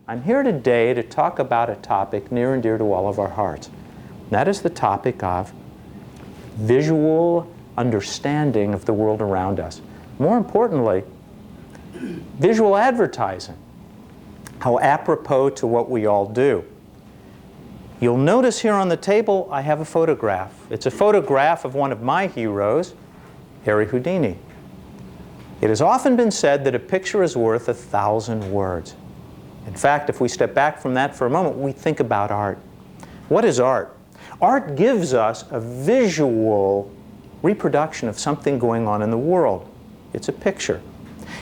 I'm here today to talk about a topic near and dear to all of our hearts. That is the topic of visual understanding of the world around us. More importantly, visual advertising. How apropos to what we all do. You'll notice here on the table I have a photograph. It's a photograph of one of my heroes, Harry Houdini. It has often been said that a picture is worth 1,000 words. In fact, if we step back from that for a moment, we think about art. What is art? Art gives us a visual reproduction of something going on in the world. It's a picture.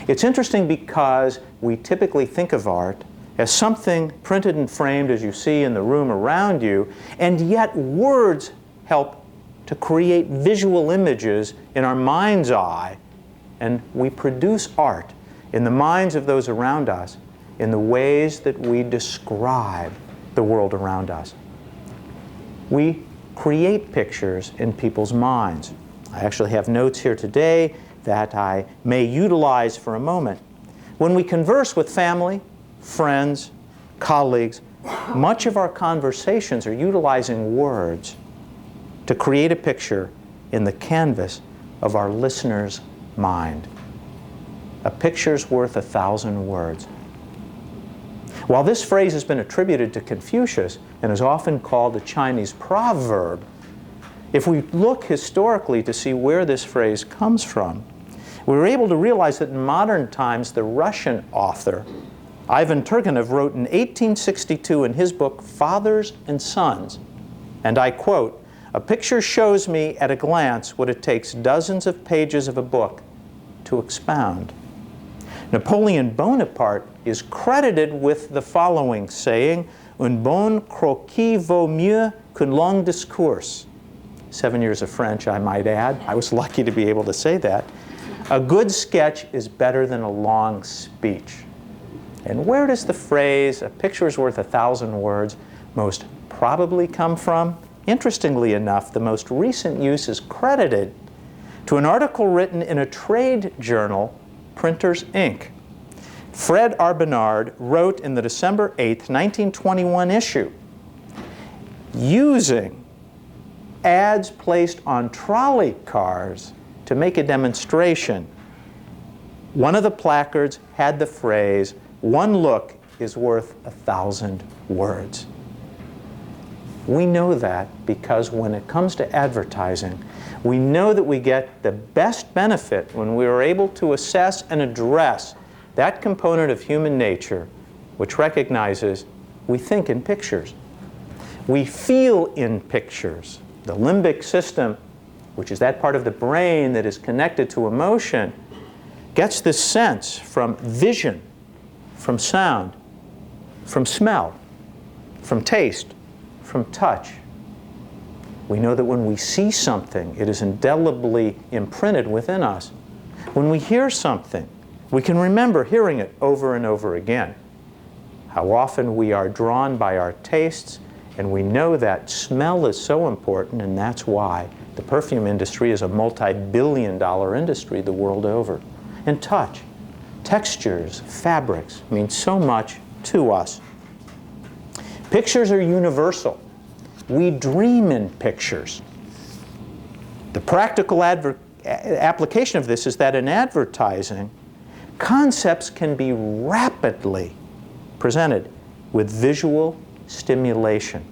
It's interesting because we typically think of art as something printed and framed as you see in the room around you, and yet words help to create visual images in our mind's eye, and we produce art in the minds of those around us in the ways that we describe the world around us. We create pictures in people's minds. I actually have notes here today that I may utilize for a moment. When we converse with family, friends, colleagues, much of our conversations are utilizing words to create a picture in the canvas of our listener's mind. A picture's worth 1,000 words. While this phrase has been attributed to Confucius and is often called a Chinese proverb, if we look historically to see where this phrase comes from, we were able to realize that in modern times the Russian author Ivan Turgenev wrote in 1862 in his book Fathers and Sons, and I quote, "A picture shows me at a glance what it takes dozens of pages of a book to expound." Napoleon Bonaparte is credited with the following saying, "Un bon croquis vaut mieux qu'un long discours." 7 years of French, I might add. I was lucky to be able to say that. A good sketch is better than a long speech. And where does the phrase, "a picture is worth 1,000 words," most probably come from? Interestingly enough, the most recent use is credited to an article written in a trade journal, Printers, Inc. Fred R. Bernard wrote in the December 8, 1921 issue, using ads placed on trolley cars to make a demonstration. One of the placards had the phrase, "One look is worth 1,000 words." We know that because when it comes to advertising, we know that we get the best benefit when we are able to assess and address that component of human nature which recognizes we think in pictures. We feel in pictures. The limbic system, which is that part of the brain that is connected to emotion, gets this sense from vision, from sound, from smell, from taste, from touch. We know that when we see something, it is indelibly imprinted within us. When we hear something, we can remember hearing it over and over again. How often we are drawn by our tastes, and we know that smell is so important, and that's why the perfume industry is a multi-billion-dollar industry the world over. And touch. Textures, fabrics mean so much to us. Pictures are universal. We dream in pictures. The practical application of this is that in advertising, concepts can be rapidly presented with visual stimulation.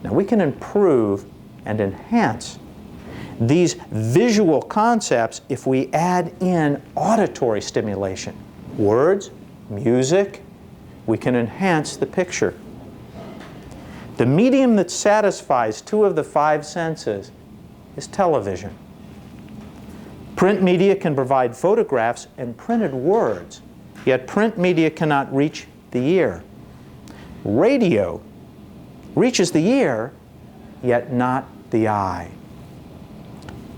Now we can improve and enhance these visual concepts if we add in auditory stimulation. Words, music, we can enhance the picture. The medium that satisfies 2 of the 5 senses is television. Print media can provide photographs and printed words, yet print media cannot reach the ear. Radio reaches the ear, yet not the eye.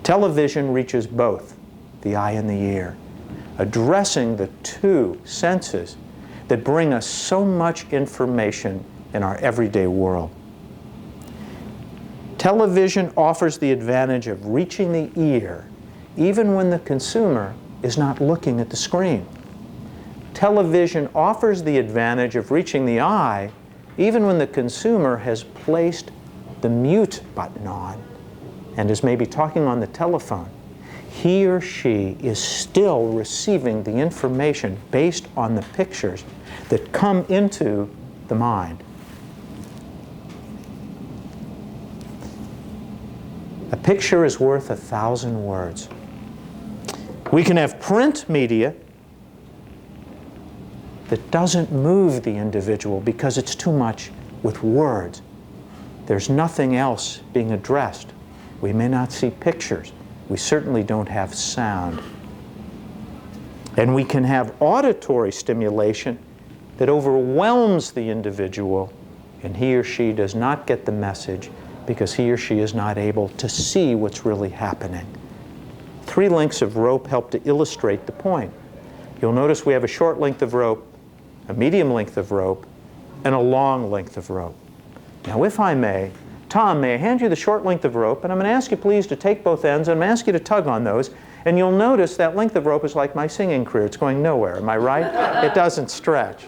Television reaches both, the eye and the ear, addressing the 2 senses that bring us so much information in our everyday world. Television offers the advantage of reaching the ear even when the consumer is not looking at the screen. Television offers the advantage of reaching the eye even when the consumer has placed the mute button on and is maybe talking on the telephone. He or she is still receiving the information based on the pictures that come into the mind. A picture is worth 1,000 words. We can have print media that doesn't move the individual because it's too much with words. There's nothing else being addressed. We may not see pictures. We certainly don't have sound. And we can have auditory stimulation that overwhelms the individual, and he or she does not get the message because he or she is not able to see what's really happening. 3 lengths of rope help to illustrate the point. You'll notice we have a short length of rope, a medium length of rope, and a long length of rope. Now, if I may, Tom, may I hand you the short length of rope, and I'm going to ask you please to take both ends, and I'm going to ask you to tug on those, and you'll notice that length of rope is like my singing career. It's going nowhere. Am I right? It doesn't stretch.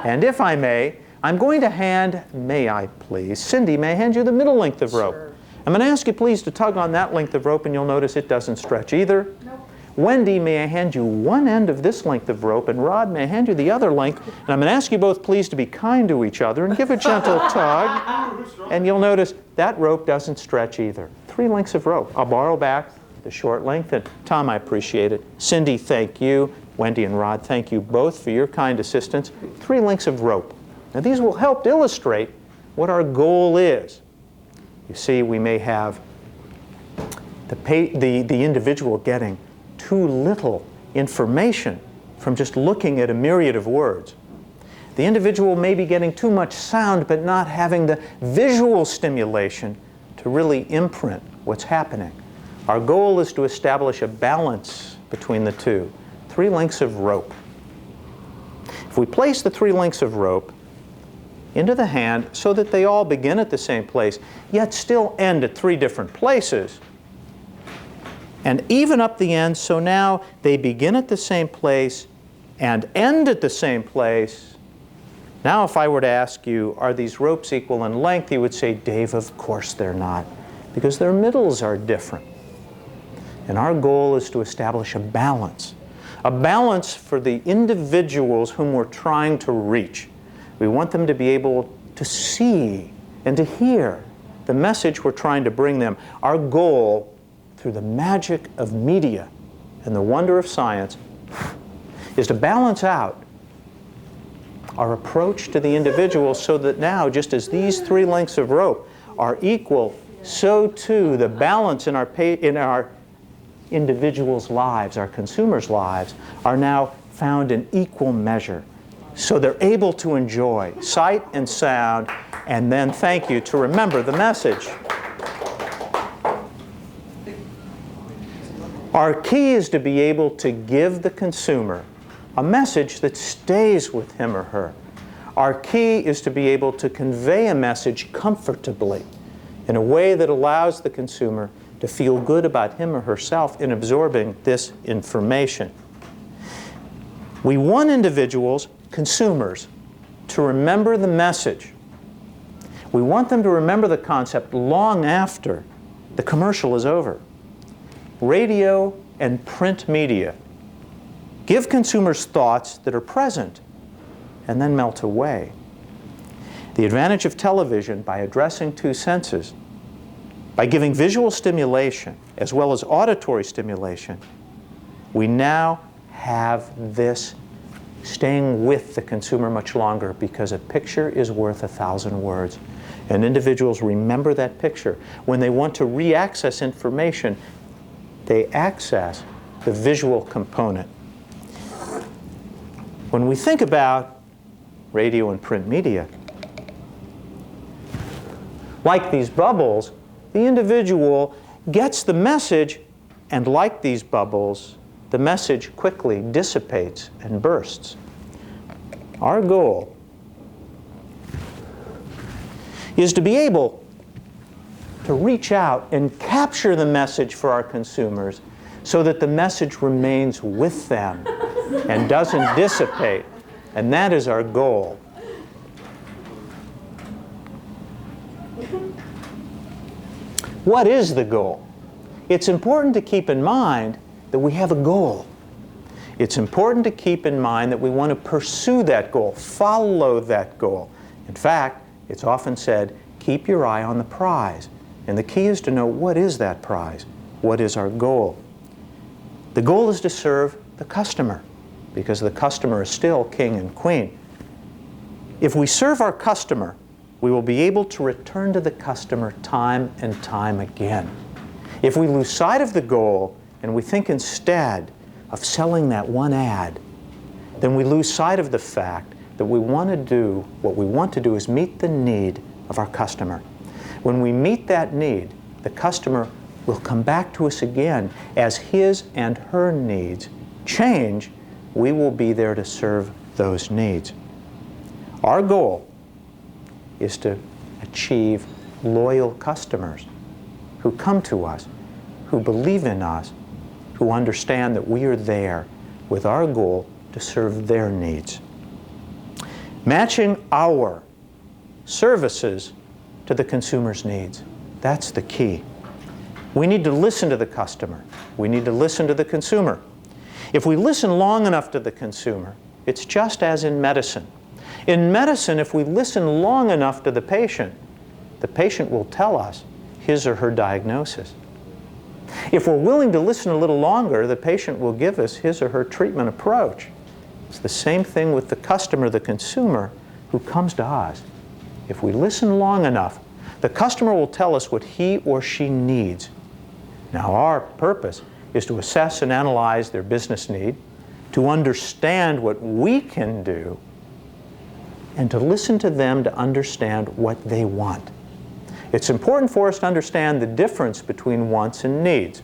And if I may, I'm going to hand, may I please, Cindy, may I hand you the middle length of rope? Sure. I'm going to ask you please to tug on that length of rope, and you'll notice it doesn't stretch either. Nope. Wendy, may I hand you one end of this length of rope, and Rod, may I hand you the other length, and I'm going to ask you both please to be kind to each other and give a gentle tug, and you'll notice that rope doesn't stretch either. 3 lengths of rope. I'll borrow back the short length, and Tom, I appreciate it. Cindy, thank you. Wendy and Rod, thank you both for your kind assistance. 3 lengths of rope. Now these will help illustrate what our goal is. You see, we may have the individual getting too little information from just looking at a myriad of words. The individual may be getting too much sound but not having the visual stimulation to really imprint what's happening. Our goal is to establish a balance between the two. 3 lengths of rope. If we place the 3 lengths of rope into the hand so that they all begin at the same place, yet still end at 3 different places, and even up the ends, so now they begin at the same place and end at the same place. Now if I were to ask you, are these ropes equal in length? You would say, Dave, of course they're not, because their middles are different. And our goal is to establish a balance for the individuals whom we're trying to reach. We want them to be able to see and to hear the message we're trying to bring them. Our goal, through the magic of media and the wonder of science, is to balance out our approach to the individual so that now, just as these 3 lengths of rope are equal, so too the balance in our individuals' lives, our consumers' lives, are now found in equal measure. So they're able to enjoy sight and sound, and then, thank you, to remember the message. Our key is to be able to give the consumer a message that stays with him or her. Our key is to be able to convey a message comfortably in a way that allows the consumer to feel good about him or herself in absorbing this information. We want individuals, consumers, to remember the message. We want them to remember the concept long after the commercial is over. Radio and print media give consumers thoughts that are present and then melt away. The advantage of television, by addressing 2 senses, by giving visual stimulation as well as auditory stimulation, we now have this staying with the consumer much longer, because a picture is worth 1,000 words. And individuals remember that picture. When they want to re-access information, they access the visual component. When we think about radio and print media, like these bubbles, the individual gets the message, and like these bubbles, the message quickly dissipates and bursts. Our goal is to be able to reach out and capture the message for our consumers so that the message remains with them and doesn't dissipate. And that is our goal. What is the goal? It's important to keep in mind that we have a goal. It's important to keep in mind that we want to pursue that goal, follow that goal. In fact, it's often said, keep your eye on the prize. And the key is to know, what is that prize? What is our goal? The goal is to serve the customer, because the customer is still king and queen. If we serve our customer, we will be able to return to the customer time and time again. If we lose sight of the goal and we think instead of selling that one ad, then we lose sight of the fact that what we want to do is meet the need of our customer. When we meet that need, the customer will come back to us again. As his and her needs change, we will be there to serve those needs. Our goal is to achieve loyal customers who come to us, who believe in us, who understand that we are there with our goal to serve their needs. Matching our services to the consumer's needs. That's the key. We need to listen to the customer. We need to listen to the consumer. If we listen long enough to the consumer, it's just as in medicine. In medicine, if we listen long enough to the patient will tell us his or her diagnosis. If we're willing to listen a little longer, the patient will give us his or her treatment approach. It's the same thing with the customer, the consumer, who comes to us. If we listen long enough, the customer will tell us what he or she needs. Now, our purpose is to assess and analyze their business need, to understand what we can do, and to listen to them to understand what they want. It's important for us to understand the difference between wants and needs.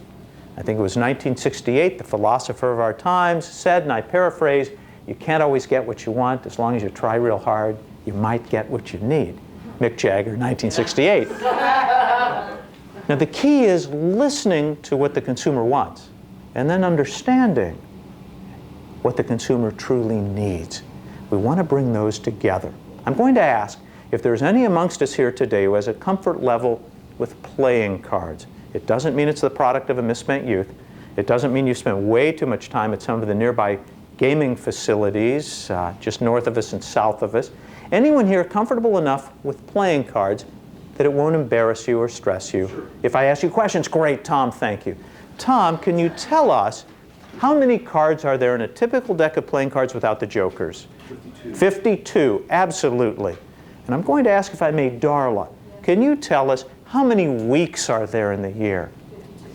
I think it was 1968, the philosopher of our times said, and I paraphrase, you can't always get what you want. As long as you try real hard, you might get what you need. Mick Jagger, 1968. Now, the key is listening to what the consumer wants and then understanding what the consumer truly needs. We want to bring those together. I'm going to ask if there's any amongst us here today who has a comfort level with playing cards. It doesn't mean it's the product of a misspent youth. It doesn't mean you spent way too much time at some of the nearby gaming facilities just north of us and south of us. Anyone here comfortable enough with playing cards that it won't embarrass you or stress you? Sure. If I ask you questions, great, Tom, thank you. Tom, can you tell us how many cards are there in a typical deck of playing cards without the jokers? 52. 52, absolutely. And I'm going to ask, if I may, Darla, can you tell us how many weeks are there in the year?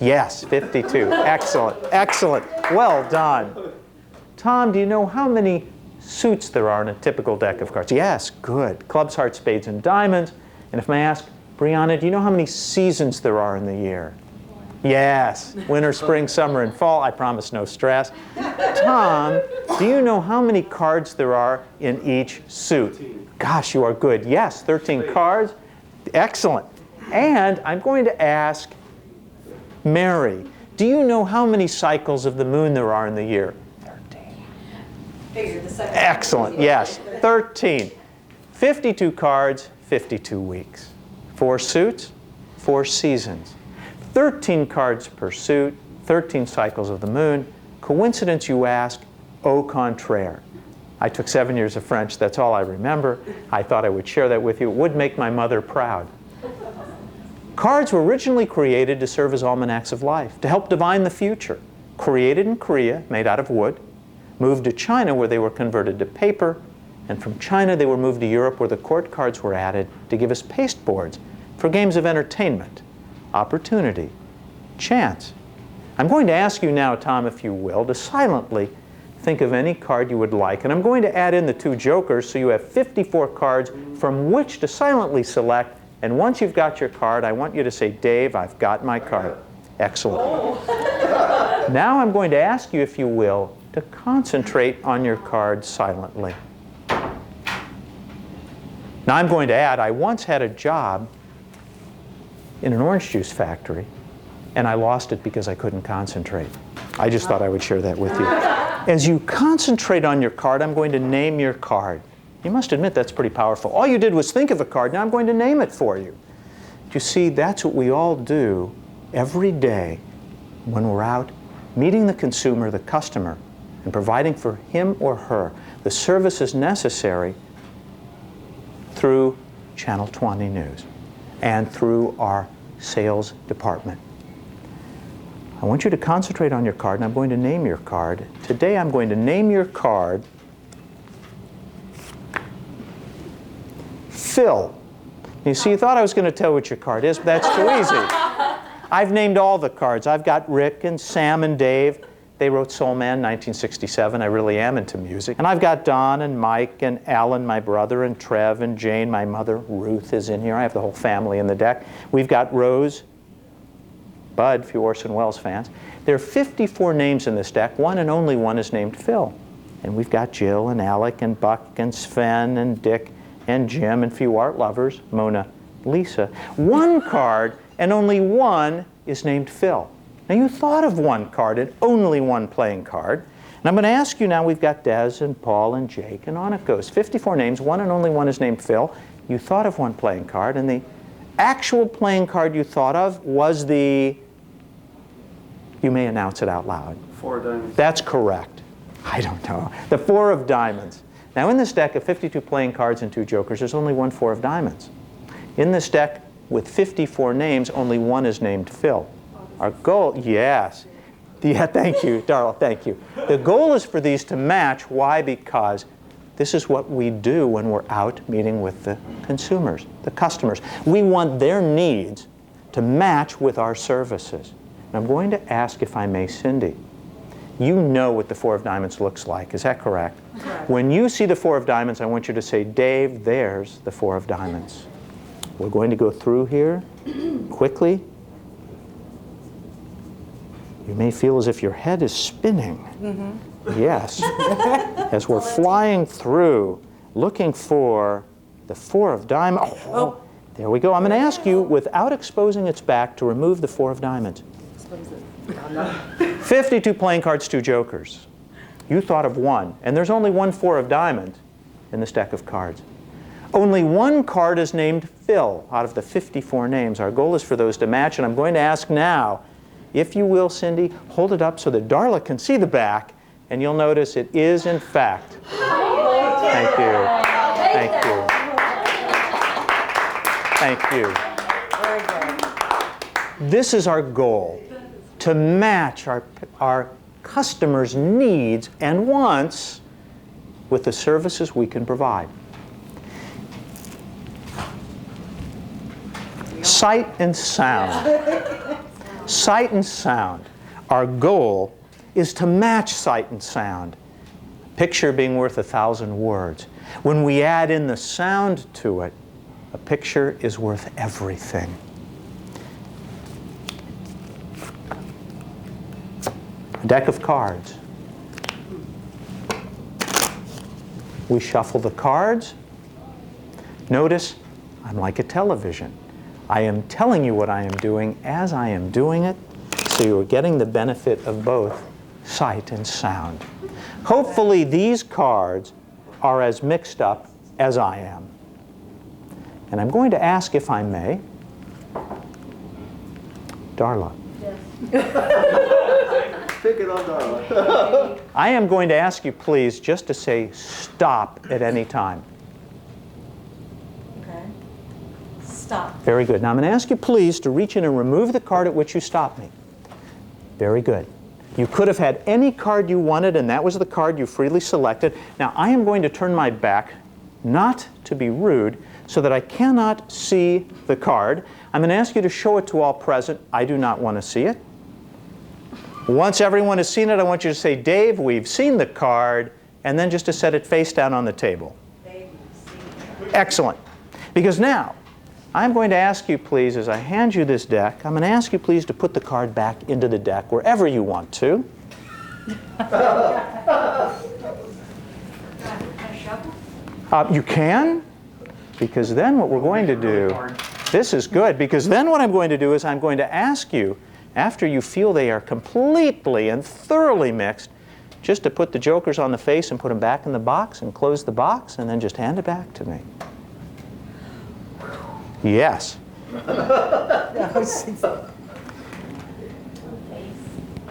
Yes, 52. Excellent, excellent. Well done. Tom, do you know how many suits there are in a typical deck of cards? Yes, good. Clubs, hearts, spades, and diamonds. And if I may ask, Brianna, do you know how many seasons there are in the year? Yes, winter, spring, summer, and fall. I promise no stress. Tom, do you know how many cards there are in each suit? 13. Gosh, you are good. Yes, 13 cards. Excellent. And I'm going to ask Mary, do you know how many cycles of the moon there are in the year? 13. Excellent. Yes, 13. 52 cards, 52 weeks. 4 suits, 4 seasons. 13 cards per suit, 13 cycles of the moon. Coincidence, you ask? Au contraire. I took 7 years of French. That's all I remember. I thought I would share that with you. It would make my mother proud. Cards were originally created to serve as almanacs of life, to help divine the future. Created in Korea, made out of wood, moved to China where they were converted to paper, and from China they were moved to Europe where the court cards were added to give us pasteboards for games of entertainment, opportunity, chance. I'm going to ask you now, Tom, if you will, to silently think of any card you would like. And I'm going to add in the 2 jokers so you have 54 cards from which to silently select. And once you've got your card, I want you to say, Dave, I've got my card. Excellent. Now I'm going to ask you, if you will, to concentrate on your card silently. Now I'm going to add, I once had a job in an orange juice factory, and I lost it because I couldn't concentrate. I just thought I would share that with you. As you concentrate on your card, I'm going to name your card. You must admit that's pretty powerful. All you did was think of a card. Now I'm going to name it for you. You see, that's what we all do every day when we're out meeting the consumer, the customer, and providing for him or her the services necessary through Channel 20 News and through our sales department. I want you to concentrate on your card, and I'm going to name your card. Today I'm going to name your card Phil. You see, you thought I was going to tell what your card is, but that's too easy. I've named all the cards. I've got Rick and Sam and Dave. They wrote Soul Man 1967. I really am into music. And I've got Don and Mike and Alan, my brother, and Trev and Jane, my mother. Ruth is in here. I have the whole family in the deck. We've got Rose, Bud, if you're Orson Welles fans. There are 54 names in this deck. One and only one is named Phil. And we've got Jill and Alec and Buck and Sven and Dick and Jim and few art lovers, Mona Lisa. One card and only one is named Phil. Now you thought of one card and only one playing card. And I'm going to ask you now, we've got Des and Paul and Jake, and on it goes. 54 names, one and only one is named Phil. You thought of one playing card, and the actual playing card you thought of was the, you may announce it out loud. 4 of diamonds. That's correct. I don't know. The 4 of diamonds. Now in this deck of 52 playing cards and 2 jokers, there's only one 4 of diamonds. In this deck with 54 names, only one is named Phil. Our goal, yes. Yeah, thank you, Darla, thank you. The goal is for these to match. Why? Because this is what we do when we're out meeting with the consumers, the customers. We want their needs to match with our services. And I'm going to ask, if I may, Cindy, you know what the 4 of diamonds looks like, is that correct? Correct. When you see the 4 of diamonds, I want you to say, Dave, there's the 4 of diamonds. We're going to go through here quickly. You may feel as if your head is spinning. Mm-hmm. Yes. As we're flying through, looking for the 4 of diamonds. Oh, there we go. I'm going to ask you, without exposing its back, to remove the 4 of diamonds. 52 playing cards, 2 jokers. You thought of one, and there's only one 4 of diamonds in this deck of cards. Only one card is named Phil out of the 54 names. Our goal is for those to match, and I'm going to ask now, if you will, Cindy, hold it up so that Darla can see the back, and you'll notice it is, in fact. Thank you. Thank you. Thank you. Very good. This is our goal, to match our customers' needs and wants with the services we can provide. Sight and sound. Sight and sound. Our goal is to match sight and sound. Picture being worth 1,000 words. When we add in the sound to it, a picture is worth everything. A deck of cards. We shuffle the cards. Notice, I'm like a television. I am telling you what I am doing as I am doing it, so you're getting the benefit of both sight and sound. Hopefully these cards are as mixed up as I am. And I'm going to ask, if I may, Darla. Yes. Pick it up, Darla. I am going to ask you, please, just to say stop at any time. Okay. Stop. Very good. Now I'm going to ask you, please, to reach in and remove the card at which you stopped me. Very good. You could have had any card you wanted, and that was the card you freely selected. Now I am going to turn my back, not to be rude, so that I cannot see the card. I'm going to ask you to show it to all present. I do not want to see it. Once everyone has seen it, I want you to say, Dave, we've seen the card, and then just to set it face down on the table. Dave, you've seen it. Excellent. Because now, I'm going to ask you, please, as I hand you this deck, I'm going to ask you, please, to put the card back into the deck wherever you want to. You can, because then what we're going to do, this is good, because then what I'm going to do is I'm going to ask you, after you feel they are completely and thoroughly mixed, just to put the jokers on the face and put them back in the box and close the box and then just hand it back to me? Yes.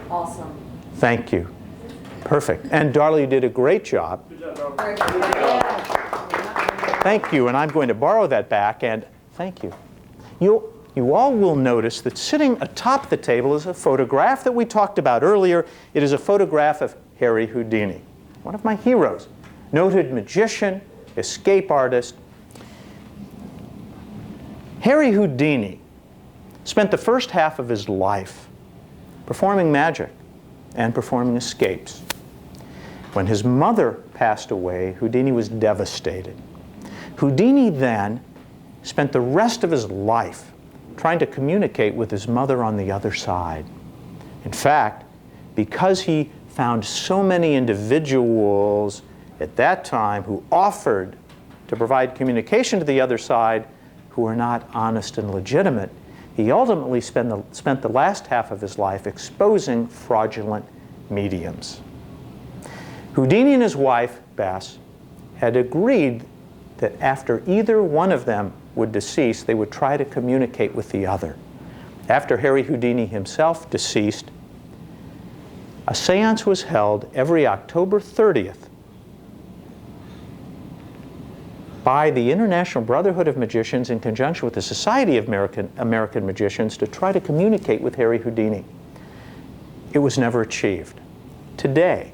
Awesome. Thank you. Perfect. And Darla, you did a great job. Thank you, and I'm going to borrow that back, and thank you. You all will notice that sitting atop the table is a photograph that we talked about earlier. It is a photograph of Harry Houdini, one of my heroes, noted magician, escape artist. Harry Houdini spent the first half of his life performing magic and performing escapes. When his mother passed away, Houdini was devastated. Houdini then spent the rest of his life trying to communicate with his mother on the other side. In fact, because he found so many individuals at that time who offered to provide communication to the other side who were not honest and legitimate, he ultimately spent the last half of his life exposing fraudulent mediums. Houdini and his wife, Bess, had agreed that after either one of them would decease, they would try to communicate with the other. After Harry Houdini himself deceased, a seance was held every October 30th by the International Brotherhood of Magicians in conjunction with the Society of American Magicians to try to communicate with Harry Houdini. It was never achieved. Today,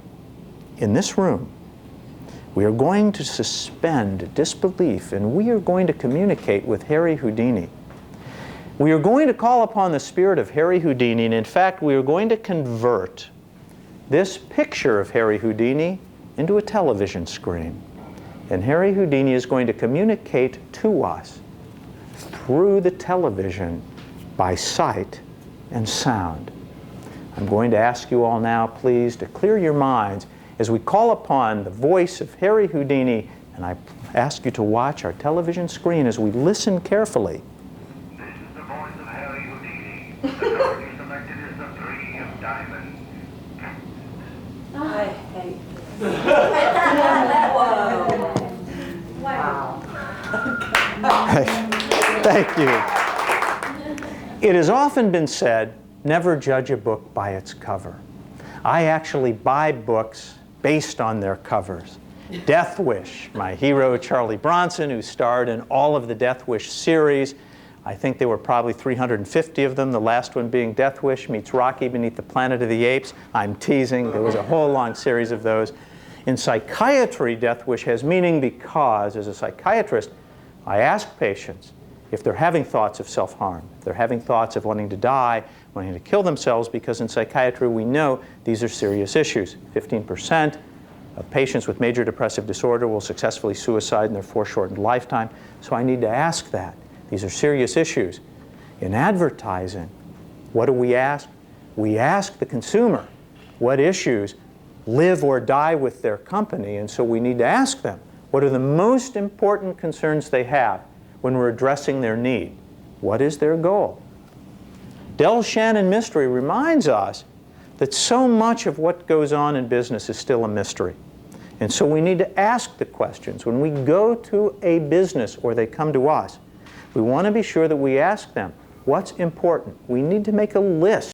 in this room, we are going to suspend disbelief and we are going to communicate with Harry Houdini. We are going to call upon the spirit of Harry Houdini, and in fact, we are going to convert this picture of Harry Houdini into a television screen. And Harry Houdini is going to communicate to us through the television by sight and sound. I'm going to ask you all now, please, to clear your minds as we call upon the voice of Harry Houdini, and I ask you to watch our television screen as we listen carefully. This is the voice of Harry Houdini. The card you selected is the 3 of diamonds. I hate Wow. Thank you. It has often been said, never judge a book by its cover. I actually buy books based on their covers. Death Wish, my hero Charlie Bronson, who starred in all of the Death Wish series. I think there were probably 350 of them, the last one being Death Wish meets Rocky Beneath the Planet of the Apes. I'm teasing, there was a whole long series of those. In psychiatry, Death Wish has meaning because, as a psychiatrist, I ask patients if they're having thoughts of self-harm, if they're having thoughts of wanting to die, wanting to kill themselves, because in psychiatry we know these are serious issues. 15% of patients with major depressive disorder will successfully suicide in their foreshortened lifetime. So I need to ask that. These are serious issues. In advertising, what do we ask? We ask the consumer what issues live or die with their company, and so we need to ask them, what are the most important concerns they have when we're addressing their need? What is their goal? Del Shannon mystery reminds us that so much of what goes on in business is still a mystery. And so we need to ask the questions. When we go to a business or they come to us, we want to be sure that we ask them, what's important? We need to make a list